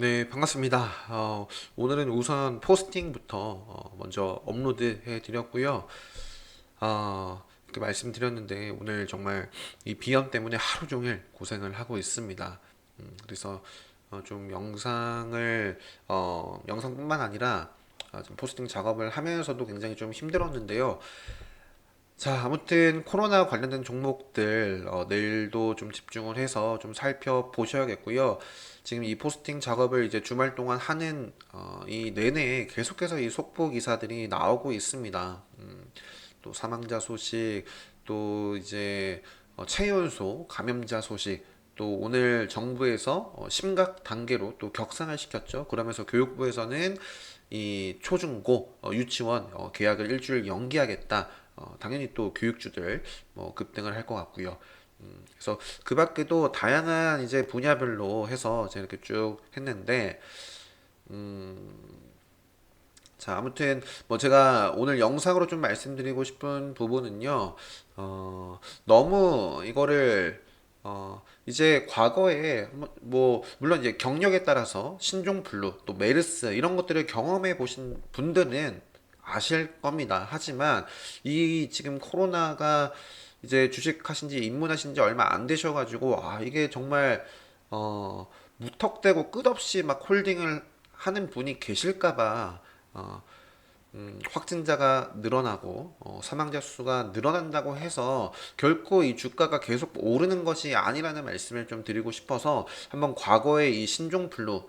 네, 반갑습니다. 오늘은 우선 포스팅부터 먼저 업로드 해 드렸고요. 이렇게 말씀드렸는데 오늘 정말 이 비염 때문에 하루 종일 고생을 하고 있습니다. 그래서 좀 영상뿐만 아니라 좀 포스팅 작업을 하면서도 굉장히 좀 힘들었는데요. 자, 아무튼 코로나 관련된 종목들 내일도 좀 집중을 해서 좀 살펴보셔야겠고요. 지금 이 포스팅 작업을 이제 주말 동안 하는 이 내내 계속해서 이 속보 기사들이 나오고 있습니다. 또 사망자 소식, 또 이제 체온소 감염자 소식, 또 오늘 정부에서 심각 단계로 또 격상을 시켰죠. 그러면서 교육부에서는 이 초중고 유치원 개학을 일주일 연기하겠다. 당연히 또 교육주들 뭐 급등을 할 것 같고요. 그래서 그 밖에도 다양한 이제 분야별로 해서 제가 이렇게 쭉 했는데, 자, 아무튼 뭐 제가 오늘 영상으로 좀 말씀드리고 싶은 부분은요. 너무 이거를 이제 과거에 뭐 물론 이제 경력에 따라서 신종플루 또 메르스 이런 것들을 경험해 보신 분들은 아실 겁니다. 하지만 이 지금 코로나가 이제 주식하신 지 입문하신 지 얼마 안 되셔가지고 이게 정말 무턱대고 끝없이 막 홀딩을 하는 분이 계실까봐 확진자가 늘어나고 사망자 수가 늘어난다고 해서 결코 이 주가가 계속 오르는 것이 아니라는 말씀을 좀 드리고 싶어서 한번 과거의 이 신종플루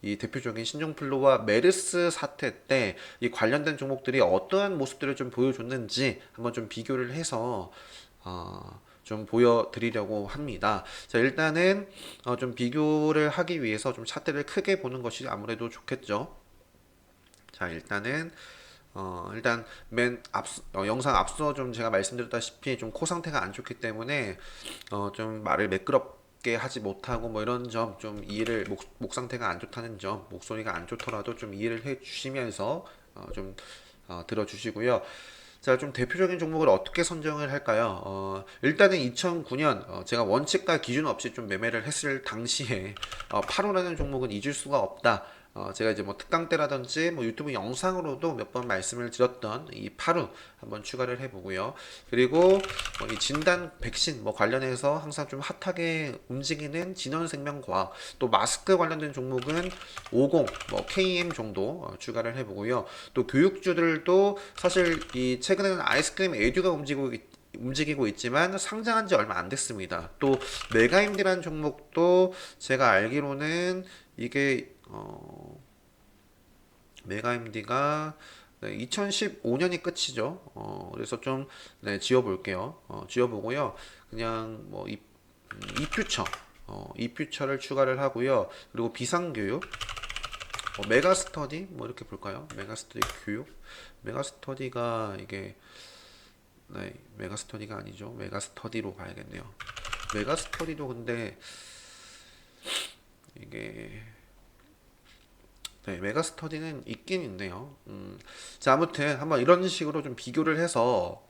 이 대표적인 신종플루와 메르스 사태 때 이 관련된 종목들이 어떠한 모습들을 좀 보여줬는지 한번 좀 비교를 해서 좀 보여드리려고 합니다. 자, 일단은 좀 비교를 하기 위해서 좀 차트를 크게 보는 것이 아무래도 좋겠죠. 자, 일단 영상 앞서 좀 제가 말씀드렸다시피 좀 코 상태가 안 좋기 때문에 좀 말을 매끄럽게 하지 못하고 뭐 이런 점 좀 이해를 목 상태가 안 좋다는 점 목소리가 안 좋더라도 좀 이해를 해 주시면서 좀 들어주시고요. 자, 좀 대표적인 종목을 어떻게 선정을 할까요? 일단은 2009년 제가 원칙과 기준 없이 좀 매매를 했을 당시에 8호라는 종목은 잊을 수가 없다. 제가 이제 뭐 특강 때라든지 뭐 유튜브 영상으로도 몇 번 말씀을 드렸던 이 8호 한번 추가를 해보고요. 그리고 이 진단 백신 뭐 관련해서 항상 좀 핫하게 움직이는 진원생명과학 또 마스크 관련된 종목은 50, 뭐 KM 정도 추가를 해보고요. 또 교육주들도 사실 이 최근에는 아이스크림 에듀가 움직이고 있지만 상장한 지 얼마 안 됐습니다. 또 메가임디라는 종목도 제가 알기로는 이게 메가임디가 2015년이 끝이죠. 그래서 좀 지워볼게요. 지워보고요. 그냥 뭐 이퓨처, 이퓨처를 추가를 하고요. 그리고 비상교육, 메가스터디 뭐 이렇게 볼까요? 메가스터디 교육, 메가스터디가 이게 메가스터디가 아니죠. 메가스터디로 가야겠네요. 메가스터디도 근데 이게 메가스터디는 있긴 있네요. 자, 아무튼 한번 이런 식으로 좀 비교를 해서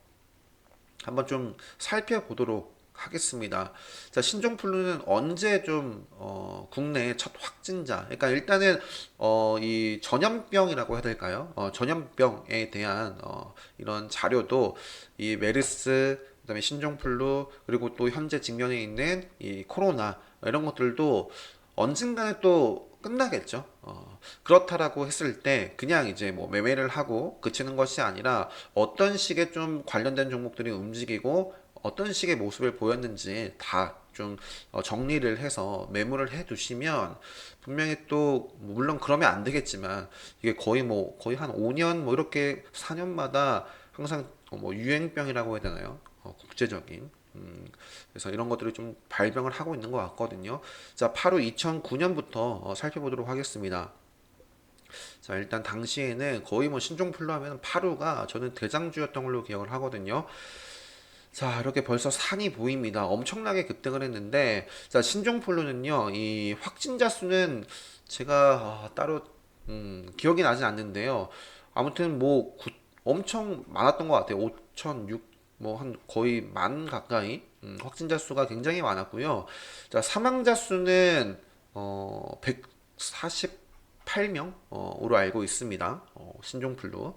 한번 좀 살펴보도록 하겠습니다. 자, 신종플루는 언제 좀 국내 첫 확진자, 그러니까 일단은 이 전염병이라고 해야 될까요? 전염병에 대한 이런 자료도 이 메르스, 그다음에 신종플루, 그리고 또 현재 직면에 있는 이 코로나 이런 것들도 언젠가는 또 끝나겠죠. 그렇다라고 했을 때 그냥 이제 뭐 매매를 하고 그치는 것이 아니라 어떤 식의 좀 관련된 종목들이 움직이고 어떤 식의 모습을 보였는지 다 좀 정리를 해서 메모를 해 두시면 분명히 또 물론 그러면 안 되겠지만 이게 거의 한 5년 뭐 이렇게 4년마다 항상 뭐 유행병이라고 해야 되나요? 국제적인 그래서 이런 것들을 좀 발병을 하고 있는 것 같거든요. 자, 바로 2009년부터 살펴보도록 하겠습니다. 자, 일단 당시에는 거의 뭐 신종플루 하면 파루가 저는 대장주였던 걸로 기억을 하거든요. 자, 이렇게 벌써 산이 보입니다. 엄청나게 급등을 했는데, 자, 신종플루는요, 이 확진자 수는 제가 따로 기억이 나진 않는데요. 아무튼 뭐 엄청 많았던 것 같아요. 5천, 6, 뭐 한 거의 만 가까이 확진자 수가 굉장히 많았고요. 자, 사망자 수는 148명으로 알고 있습니다. 신종플루.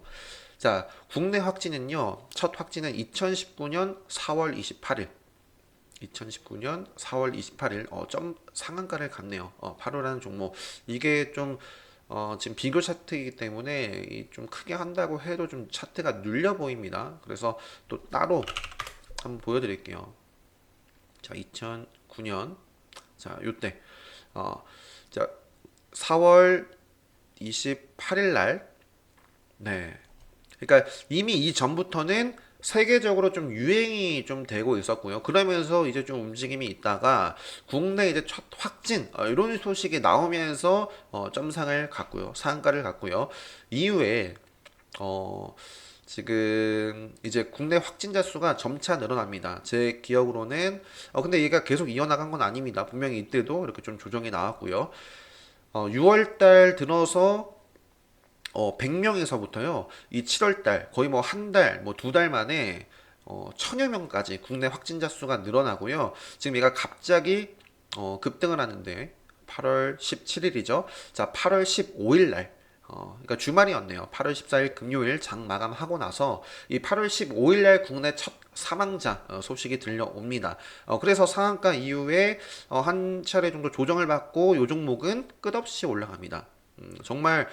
자, 국내 확진은요. 첫 확진은 2019년 4월 28일. 2019년 4월 28일 좀 상한가를 갔네요. 8호라는 종목 이게 좀 지금 비교 차트이기 때문에 좀 크게 한다고 해도 좀 차트가 눌려 보입니다. 그래서 또 따로 한번 보여드릴게요. 자, 2009년 자 요때 자 4월 28일 날 네. 그러니까 이미 이 전부터는 세계적으로 좀 유행이 좀 되고 있었고요. 그러면서 이제 좀 움직임이 있다가 국내 이제 첫 확진 이런 소식이 나오면서 점상을 갔고요. 상한가를 갔고요. 이후에 어, 지금 이제 국내 확진자 수가 점차 늘어납니다. 제 기억으로는 근데 얘가 계속 이어나간 건 아닙니다. 분명히 이때도 이렇게 좀 조정이 나왔고요. 6월 달 들어서 100명에서부터요, 이 7월 달, 거의 뭐 한 달, 뭐 두 달 만에, 천여 명까지 국내 확진자 수가 늘어나고요. 지금 얘가 갑자기, 급등을 하는데, 8월 17일이죠. 자, 8월 15일 날, 그러니까 주말이었네요. 8월 14일 금요일 장 마감하고 나서, 이 8월 15일 날 국내 첫 사망자 소식이 들려옵니다. 그래서 상한가 이후에 한 차례 정도 조정을 받고 요 종목은 끝없이 올라갑니다. 정말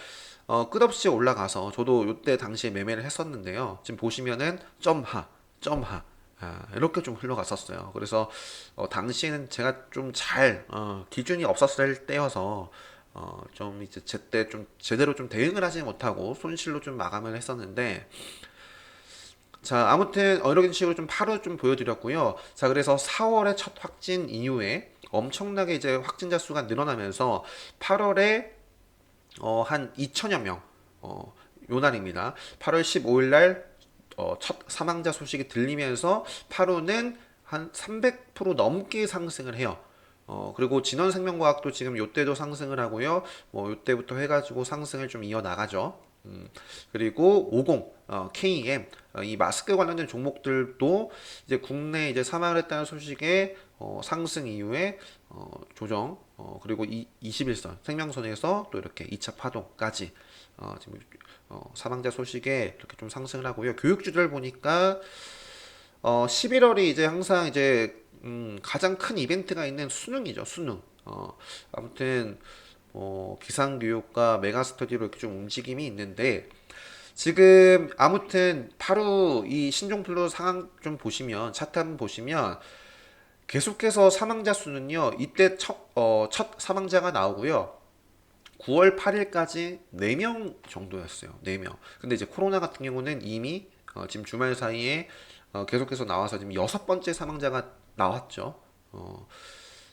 끝없이 올라가서 저도 이때 당시에 매매를 했었는데요. 지금 보시면은 점하, 점하. 이렇게 좀 흘러갔었어요. 그래서 당시에는 제가 좀 잘 기준이 없었을 때여서 좀 이제 제때 좀 제대로 좀 대응을 하지 못하고 손실로 좀 마감을 했었는데 자 아무튼 이런 식으로 좀 8월 좀 보여드렸고요. 자 그래서 4월에 첫 확진 이후에 엄청나게 이제 확진자 수가 늘어나면서 8월에 한 2천여 명, 요 날입니다. 8월 15일 날, 첫 사망자 소식이 들리면서 8호는 한 300% 넘게 상승을 해요. 그리고 진원생명과학도 지금 요때도 상승을 하고요. 뭐 요때부터 해가지고 상승을 좀 이어나가죠. 그리고 50, KEM, 이 마스크 관련된 종목들도 이제 국내 이제 사망을 했다는 소식에 상승 이후에 조정, 그리고 21선 생명선에서 또 이렇게 2차 파동까지 지금 사망자 소식에 이렇게 좀 상승을 하고요. 교육주들 보니까 11월이 이제 항상 이제 가장 큰 이벤트가 있는 수능이죠. 수능. 아무튼 기상교육과 메가스터디로 이렇게 좀 움직임이 있는데 지금 아무튼 바로 이 신종플루 상황 좀 보시면 차트 한번 보시면 계속해서 사망자 수는요 이때 첫 사망자가 나오고요 9월 8일까지 4명 정도였어요. 4명. 근데 이제 코로나 같은 경우는 이미 지금 주말 사이에 계속해서 나와서 지금 여섯 번째 사망자가 나왔죠.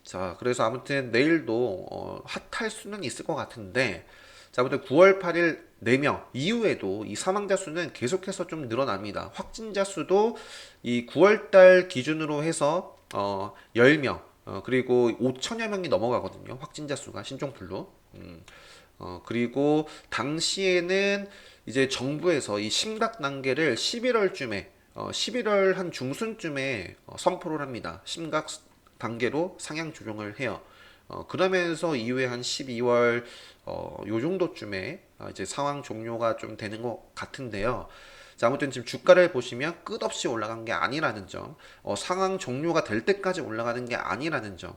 자, 그래서 아무튼 내일도 핫할 수는 있을 것 같은데, 자, 아무튼 9월 8일 4명 이후에도 이 사망자 수는 계속해서 좀 늘어납니다. 확진자 수도 이 9월 달 기준으로 해서 10명, 그리고 5천여 명이 넘어가거든요. 확진자 수가 신종플루. 그리고 당시에는 이제 정부에서 이 심각 단계를 11월쯤에 11월 한 중순쯤에 선포를 합니다. 심각 단계로 상향 조정을 해요. 그러면서 이후에 한 12월 요 정도쯤에 이제 상황 종료가 좀 되는 것 같은데요. 자, 아무튼 지금 주가를 보시면 끝없이 올라간 게 아니라는 점, 상황 종료가 될 때까지 올라가는 게 아니라는 점,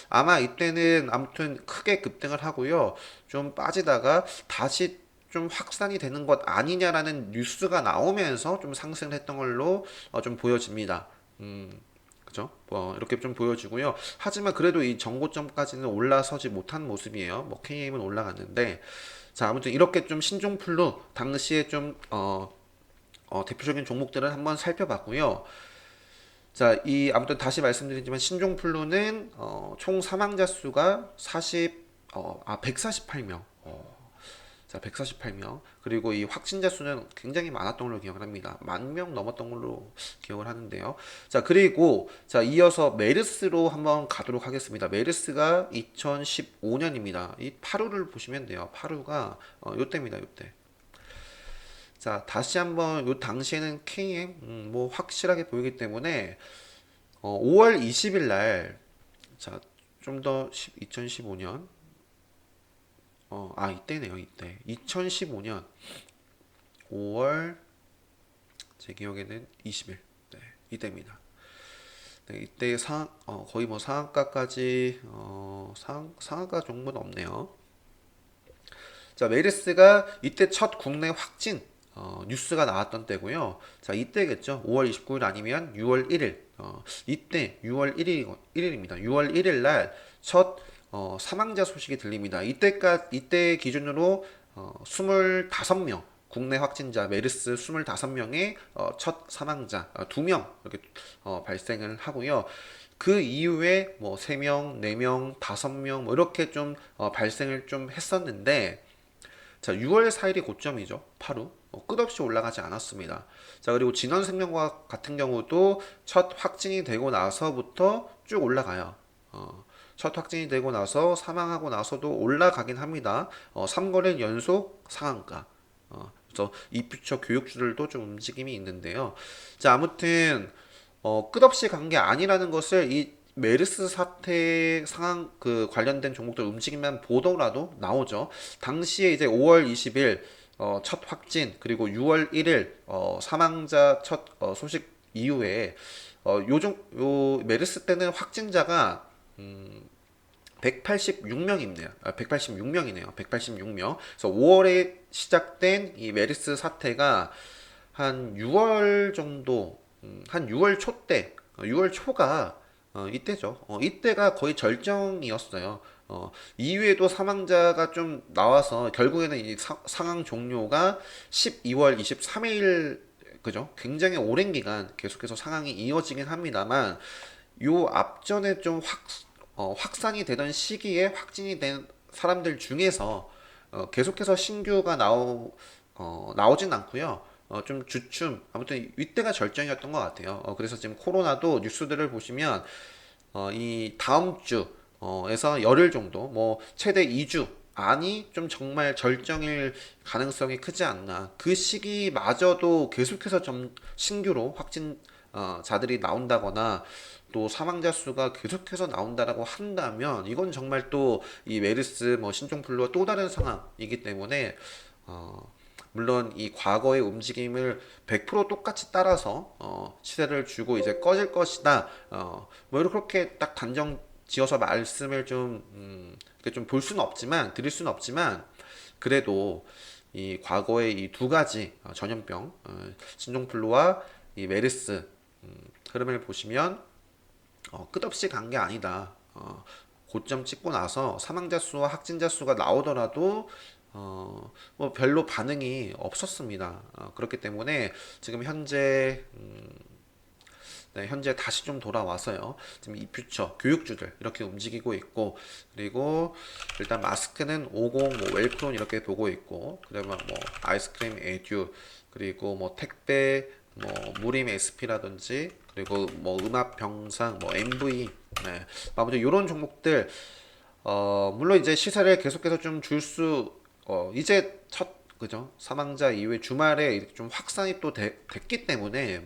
아마 이때는 아무튼 크게 급등을 하고요. 좀 빠지다가 다시 좀 확산이 되는 것 아니냐라는 뉴스가 나오면서 좀 상승을 했던 걸로 좀 보여집니다. 그죠? 이렇게 좀 보여지고요. 하지만 그래도 이 정고점까지는 올라서지 못한 모습이에요. 뭐 KM은 올라갔는데, 자 아무튼 이렇게 좀 신종플루 당시에 좀 대표적인 종목들을 한번 살펴봤고요. 자, 이 아무튼 다시 말씀드리지만 신종플루는 총 사망자 수가 148명. 자, 148명. 그리고 이 확진자 수는 굉장히 많았던 걸로 기억을 합니다. 10,000명 넘었던 걸로 기억을 하는데요. 자, 그리고 자, 이어서 메르스로 한번 가도록 하겠습니다. 메르스가 2015년입니다. 이 파루를 보시면 돼요. 파루가 요때입니다. 요때. 자, 다시 한번 요 당시에는 KM 뭐 확실하게 보이기 때문에 5월 20일 날 자, 좀 더 2015년 이때네요. 이때 2015년 5월 제 기억에는 20일. 네, 이때입니다. 네, 이때 거의 뭐 상한가까지 상한가 정도는 없네요. 자, 메르스가 이때 첫 국내 확진 뉴스가 나왔던 때고요. 자, 이때겠죠. 5월 29일 아니면 6월 1일. 이때 6월 1일입니다. 6월 1일 날 첫 사망자 소식이 들립니다. 이때 기준으로 25명 국내 확진자 메르스 25명의 첫 사망자 2명 이렇게 발생을 하고요. 그 이후에 뭐 3명, 4명, 5명 뭐 이렇게 좀 발생을 좀 했었는데 자, 6월 4일이 고점이죠. 하루. 끝없이 올라가지 않았습니다. 자, 그리고 진원생명과학 같은 경우도 첫 확진이 되고 나서부터 쭉 올라가요. 첫 확진이 되고 나서 사망하고 나서도 올라가긴 합니다. 3거래일 연속 상한가. 그래서 이 퓨처 교육주들도 좀 움직임이 있는데요. 자, 아무튼 끝없이 간 게 아니라는 것을 이 메르스 사태 상황 그 관련된 종목들 움직임만 보더라도 나오죠. 당시에 이제 5월 20일 첫 확진 그리고 6월 1일 사망자 첫 소식 이후에 요 메르스 때는 확진자가 186명이네요. 186명이네요. 186명. 그래서 5월에 시작된 이 메르스 사태가 한 6월 정도, 한 6월 초 때, 6월 초가 이때죠. 이때가 거의 절정이었어요. 이후에도 사망자가 좀 나와서 결국에는 이 상황 종료가 12월 23일 그죠? 굉장히 오랜 기간 계속해서 상황이 이어지긴 합니다만 요 앞전에 좀 확산이 되던 시기에 확진이 된 사람들 중에서 계속해서 신규가 나오진 않고요. 좀 주춤, 아무튼 이때가 절정이었던 것 같아요. 그래서 지금 코로나도 뉴스들을 보시면 이 다음 주에서 열흘 정도, 뭐 최대 2주 안이 좀 정말 절정일 가능성이 크지 않나. 그 시기마저도 계속해서 좀 신규로 자들이 나온다거나 또 사망자 수가 계속해서 나온다라고 한다면 이건 정말 또 이 메르스 뭐 신종플루와 또 다른 상황이기 때문에 물론 이 과거의 움직임을 100% 똑같이 따라서 시세를 주고 이제 꺼질 것이다. 뭐 이렇게 딱 단정 지어서 말씀을 좀 볼 수는 없지만 드릴 수는 없지만 그래도 이 과거의 이 두 가지 전염병 신종플루와 이 메르스 흐름을 보시면 끝없이 간 게 아니다. 고점 찍고 나서 사망자 수와 확진자 수가 나오더라도 뭐 별로 반응이 없었습니다. 그렇기 때문에 지금 현재 다시 좀 돌아와서요. 지금 이 퓨처 교육주들 이렇게 움직이고 있고 그리고 일단 마스크는 50, 뭐 웰크론 이렇게 보고 있고 그러면 뭐 아이스크림 에듀 그리고 뭐 택배 뭐 무림 SP라든지 그리고 뭐 음압 병상 뭐 MV 네. 아무튼 이런 종목들 물론 이제 시세를 계속해서 좀 이제 그죠? 사망자 이후에 주말에 이렇게 좀 확산이 또 됐기 때문에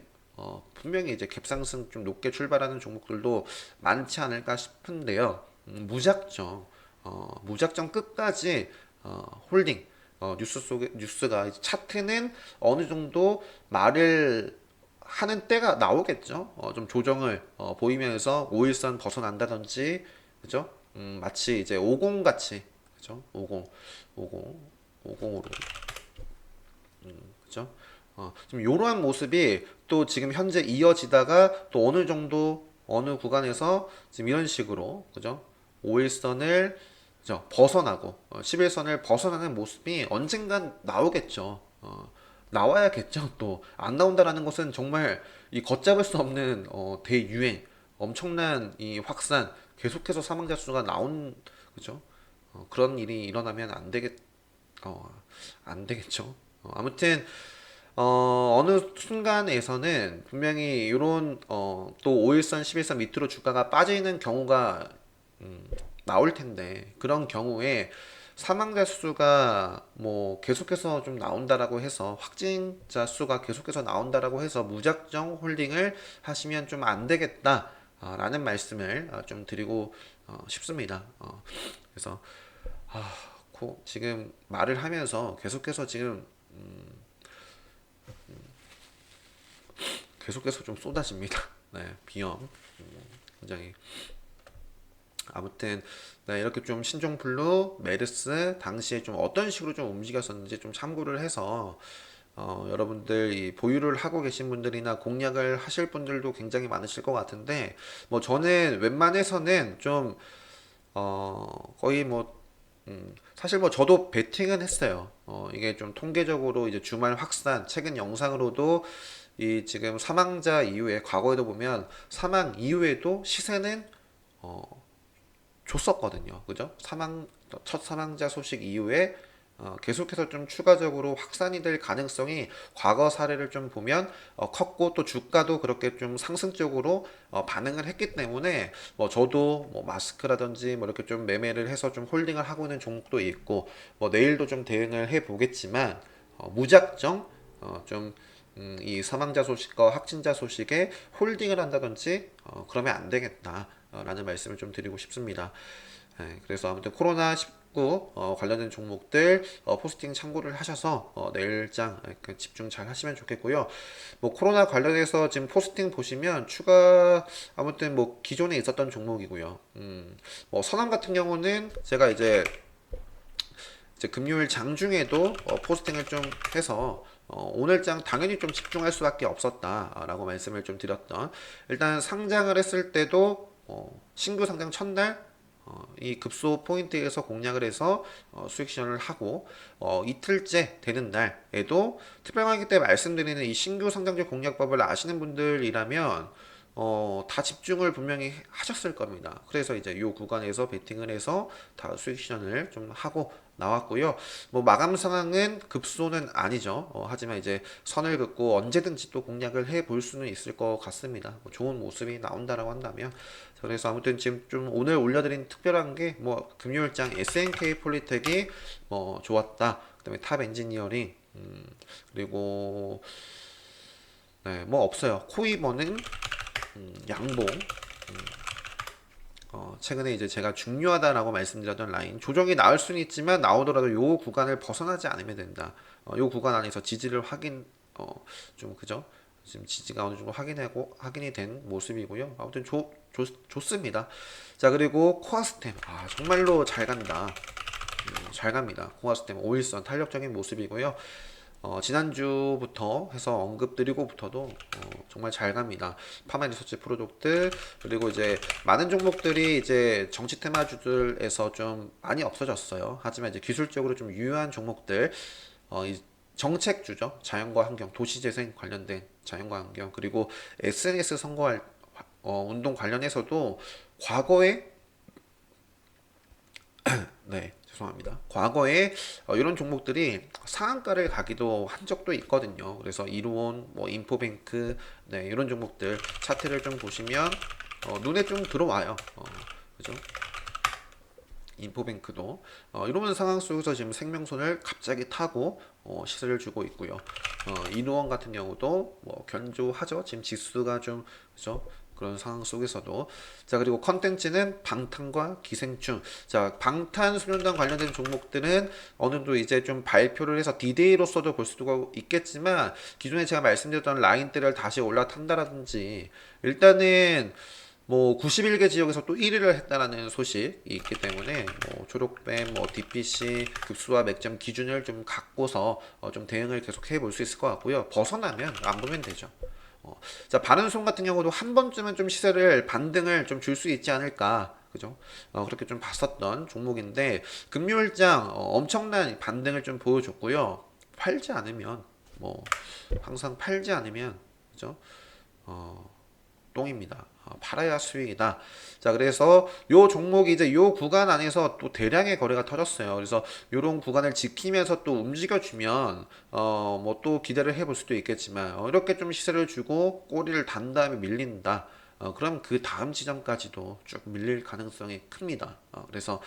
분명히 이제 갭상승 좀 높게 출발하는 종목들도 많지 않을까 싶은데요. 무작정 끝까지 홀딩. 뉴스가 차트는 어느 정도 말을 하는 때가 나오겠죠. 좀 조정을 보이면서 5일선 벗어난다든지, 그죠? 마치 이제 50 같이, 그죠? 50, 50, 50으로, 그죠? 좀 이러한 모습이 또 지금 현재 이어지다가 또 어느 정도 어느 구간에서 지금 이런 식으로, 그죠? 5일선을 그죠? 벗어나고 11선을 벗어나는 모습이 언젠간 나오겠죠. 나와야겠죠. 또 안 나온다라는 것은 정말 이 걷잡을 수 없는 대유행, 엄청난 이 확산, 계속해서 사망자 수가 그죠? 그런 일이 일어나면 안 되겠죠. 아무튼 어느 순간에서는 분명히 이런 또 5일선, 11선 밑으로 주가가 빠지는 경우가 나올 텐데 그런 경우에 사망자 수가 뭐 계속해서 좀 나온다라고 해서 확진자 수가 계속해서 나온다라고 해서 무작정 홀딩을 하시면 좀 안 되겠다 라는 말씀을 좀 드리고 싶습니다. 그래서 지금 말을 하면서 계속해서 지금 계속해서 좀 쏟아집니다. 네, 비염. 굉장히 아무튼 네, 이렇게 좀 신종플루, 메르스 당시에 좀 어떤 식으로 좀 움직였었는지 좀 참고를 해서 여러분들 이 보유를 하고 계신 분들이나 공략을 하실 분들도 굉장히 많으실 것 같은데 뭐 저는 웬만해서는 좀 거의 뭐 사실 뭐 저도 베팅은 했어요. 이게 좀 통계적으로 이제 주말 확산, 최근 영상으로도 이 지금 사망자 이후에 과거에도 보면 사망 이후에도 시세는 줬었거든요. 그죠? 첫 사망자 소식 이후에 계속해서 좀 추가적으로 확산이 될 가능성이 과거 사례를 좀 보면 컸고 또 주가도 그렇게 좀 상승적으로 반응을 했기 때문에 뭐 저도 뭐 마스크라든지 뭐 이렇게 좀 매매를 해서 좀 홀딩을 하고 있는 종목도 있고 뭐 내일도 좀 대응을 해 보겠지만 무작정 좀 이 사망자 소식과 확진자 소식에 홀딩을 한다든지 그러면 안 되겠다라는 말씀을 좀 드리고 싶습니다. 네, 그래서 아무튼 코로나19 관련된 종목들 포스팅 참고를 하셔서 내일장 집중 잘 하시면 좋겠고요. 뭐 코로나 관련해서 지금 포스팅 보시면 추가 아무튼 뭐 기존에 있었던 종목이고요. 뭐 선암 같은 경우는 제가 이제 금요일 장중에도 포스팅을 좀 해서 오늘 장 당연히 좀 집중할 수밖에 없었다라고 말씀을 좀 드렸던 일단 상장을 했을 때도 신규 상장 첫날 이 급소 포인트에서 공략을 해서 수익 실현을 하고 이틀째 되는 날에도 특별하기 때 말씀드리는 이 신규 상장주 공략법을 아시는 분들이라면 다 집중을 분명히 하셨을 겁니다. 그래서 이제 이 구간에서 베팅을 해서 다 수익 실현을 좀 하고 나왔고요. 뭐 마감 상황은 급소는 아니죠. 하지만 이제 선을 긋고 언제든지 또 공략을 해 볼 수는 있을 것 같습니다. 뭐 좋은 모습이 나온다라고 한다면. 그래서 아무튼 지금 좀 오늘 올려드린 특별한 게 뭐 금요일장 SNK 폴리텍이 뭐 좋았다. 그다음에 탑 엔지니어링 그리고 네, 뭐 없어요. 코이버는 양봉 최근에 이제 제가 중요하다라고 말씀드렸던 라인 조정이 나올 수는 있지만 나오더라도 요 구간을 벗어나지 않으면 된다. 요 구간 안에서 지지를 좀 그죠? 지금 지지가 어느 정도 확인이 된 모습이고요. 아무튼 좋습니다. 자 그리고 코아스템 정말로 잘 간다. 잘 갑니다. 코아스템 5일선 탄력적인 모습이고요. 지난주부터 해서 언급드리고부터도 정말 잘 갑니다. 파마 리서치 프로덕트 그리고 이제 많은 종목들이 이제 정치 테마주들에서 좀 많이 없어졌어요. 하지만 이제 기술적으로 좀 유효한 종목들 이 정책주죠. 자연과 환경, 도시재생 관련된 자연과 환경 그리고 SNS 선거 운동 관련해서도 과거에 네, 죄송합니다. 과거에 이런 종목들이 상한가를 가기도 한 적도 있거든요. 그래서 이로온, 뭐 인포뱅크, 네, 이런 종목들 차트를 좀 보시면 눈에 좀 들어와요. 그죠? 인포뱅크도 이런 상황 속에서 지금 생명선을 갑자기 타고 시세를 주고 있고요. 이노원 같은 경우도 뭐 견조하죠. 지금 지수가 좀 그죠? 그런 상황 속에서도 자 그리고 컨텐츠는 방탄과 기생충 자 방탄소년단 관련된 종목들은 어느 정도 이제 좀 발표를 해서 디데이로서도 볼 수도 있겠지만 기존에 제가 말씀드렸던 라인들을 다시 올라탄다라든지 일단은 뭐 91개 지역에서 또 1위를 했다라는 소식이 있기 때문에 뭐 초록뱀, 뭐 DPC 급수와 맥점 기준을 좀 갖고서 좀 대응을 계속 해볼 수 있을 것 같고요. 벗어나면 안 보면 되죠. 자 바른손 같은 경우도 한 번쯤은 좀 시세를 반등을 좀 줄 수 있지 않을까. 그죠? 그렇게 좀 봤었던 종목인데 금요일장 엄청난 반등을 좀 보여줬고요. 팔지 않으면 뭐 항상 팔지 않으면 그죠? 똥입니다. 팔아야 수익이다. 자, 그래서 요 종목이 이제 요 구간 안에서 또 대량의 거래가 터졌어요. 그래서 요런 구간을 지키면서 또 움직여주면, 뭐 또 기대를 해볼 수도 있겠지만, 이렇게 좀 시세를 주고 꼬리를 단 다음에 밀린다. 그럼 그 다음 지점까지도 쭉 밀릴 가능성이 큽니다. 그래서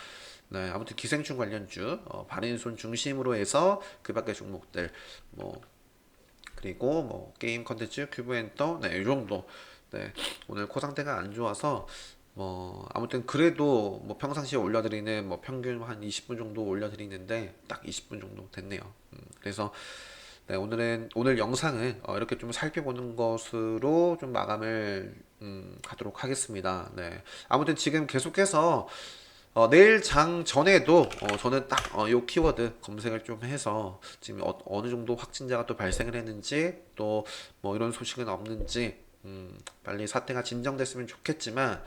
네, 아무튼 기생충 관련주, 발인손 중심으로 해서 그 밖의 종목들, 뭐 그리고 뭐 게임 컨텐츠 큐브엔터 네, 이 정도. 네, 오늘 코 상태가 안 좋아서 아무튼 그래도 뭐 평상시에 올려드리는 뭐 평균 한 20분 정도 올려드리는데 딱 20분 정도 됐네요. 그래서 네, 오늘 영상은 이렇게 좀 살펴보는 것으로 좀 마감을 하도록 하겠습니다. 네. 아무튼 지금 계속해서 내일 장 전에도 저는 딱 요 키워드 검색을 좀 해서 지금 어느 정도 확진자가 또 발생을 했는지 또 뭐 이런 소식은 없는지 빨리 사태가 진정됐으면 좋겠지만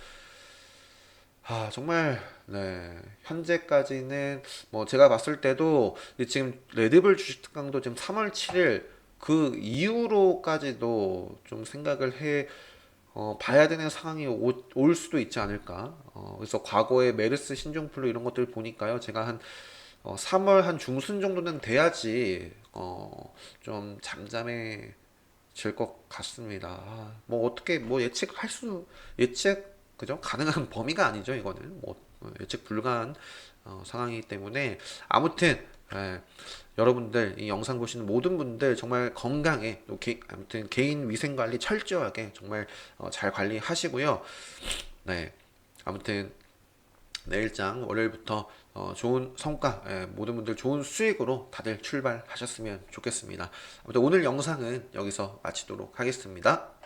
정말, 네. 현재까지는, 뭐, 제가 봤을 때도, 지금, 레드불 주식 특강도 지금 3월 7일, 그 이후로까지도 좀 생각을 봐야 되는 상황이 올 수도 있지 않을까. 그래서 과거에 메르스 신종플루 이런 것들 보니까요. 제가 3월 한 중순 정도는 돼야지, 좀 잠잠해질 것 같습니다. 뭐, 어떻게, 뭐, 그죠? 가능한 범위가 아니죠, 이거는. 뭐, 예측 불가한 상황이기 때문에. 아무튼, 예, 여러분들, 이 영상 보시는 모든 분들 정말 건강에, 아무튼 개인 위생 관리 철저하게 정말 잘 관리하시고요. 네. 아무튼, 내일장 월요일부터 좋은 성과, 모든 분들 좋은 수익으로 다들 출발하셨으면 좋겠습니다. 아무튼 오늘 영상은 여기서 마치도록 하겠습니다.